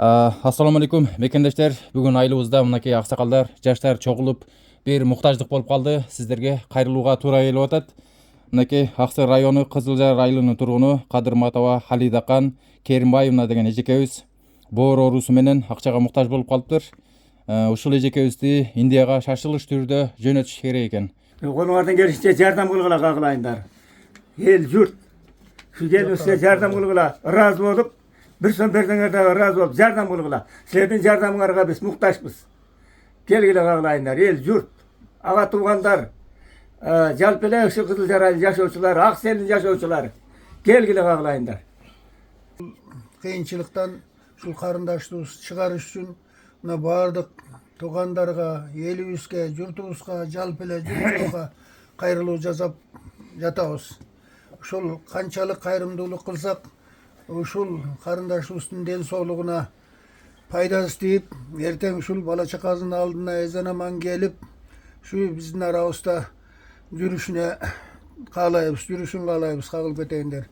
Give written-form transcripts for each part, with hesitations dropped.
Ассаламу алейкум мекендештер. Бүгүн айылыбызда мынакей аксакалдар, жаштар чогулуп бир муктаждык болуп калды. Сиздерге кайрылууга туура келип атат. Мынакей Аксы району Кызыл Жар айылынын тургуну Кадырматова Халидакан Керимбаевна деген эжекебиз боор оорусу менен акчага муктаж болуп калыптыр. Ушул эжекебизди Индияга шашылыш түрдө жөнөтүш керек экен. Колуңардан келишинче жардам кылгыла кагылайындар. Эл журт şu gelmişler yardım kılgıla razı olup bir son berdiğinlerden razı olup yardım kılgıla. Sizlerden yardımlarına biz muhtaçmız. Gelgile kağılayınlar, el, yurt, ağa tuğanlar, Jalpele Işık Kızılcaray yaşayıcılar, Aksel'in yaşayıcılar. Gelgile kağılayınlar. Kıyınçılıktan şu karındaşlığımız çıkarış için buna bağırdık. Tuğanlarga, elibizge, yurtubuzga, Jalpele, yurtubuzga kayrılığı жазап жатабыз. Ушул канчалык кайрымдуулук кылсак, ушул карындашыбыздын ден соолугуна пайдасы тийип, эртең ушул бала чакасынын алдына эзан аман келип, ушу биздин арабызда жүрүшүн каалайбыз, кагылып кетейиндер.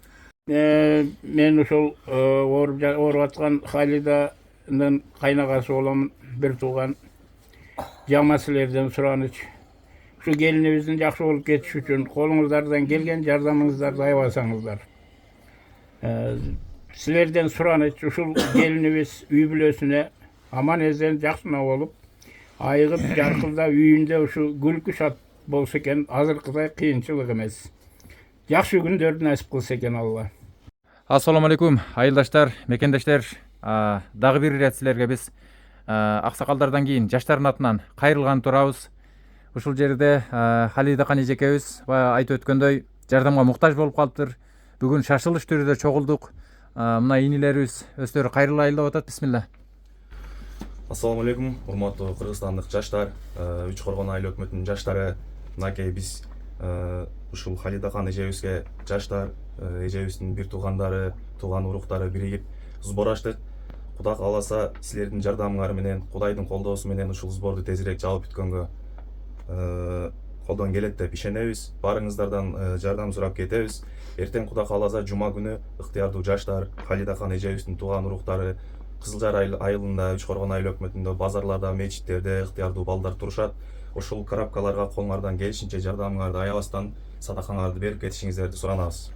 Мен ушул ооруп аткан Халиданын кайнагасы болом, бир тууган. Жама силерден сураныч. Şu gelinimizin жақсы болып кетіш үшін қолыңыздардан келген жардамыңыздарды аябасаңыздар. Сілерден сұраныч, ушул келинибиз үй бүлөсүнө аман эзен жакшына болуп, айыгып жаркылда үйүндө ушу күлкү шат болсо экен, азыркыдай кыйынчылык эмес. Жакшы күндөрдү насип кылса экен Алла. Ассаламу алейкум айылдаштар, мекендештер. Дагы бир ирет силерге биз аксакалдардан кийин жаштардын атынан кайрылган турабыз. Ушул жерде Халидакан эжекебиз айтып өткөндөй жардамга муктаж болуп калыптыр. Бүгүн шашылыш түрүндө чогулдук. Мына инилерибиз өздөрү кайрылайлы деп атат. Бисмилла. Ассаламу алейкум, урматтуу кыргызстандык жаштар, Үч Коргон айыл өкмөтүнүн жаштары. Мынакей биз ушул Халидакан эжебизге жаштар, эжебиздин бир туугандары, тууган уруктары биригип сбор ачтык. Кудай кааласа, силердин жардамыңар менен, Кудайдын колдоосу менен ушул сборду тезирээк жаап бүткөнгө колдон келет деп ишенебиз. Баарыңыздардан жардам сурап кетебиз. Эртең Кудай кааласа жума күнү ыктыярдуу жаштар, Халидакан эжебиздин тууган уруктары Кызыл Жар айылында, Үч Коргон айыл өкмөтүндө, базарларда, мечиттерде ыктыярдуу балдар турушат. Ошол коробкаларга колуңардан келишинче жардамыңарды аябастан садакаңарды берип кетишиңиздерди суранабыз.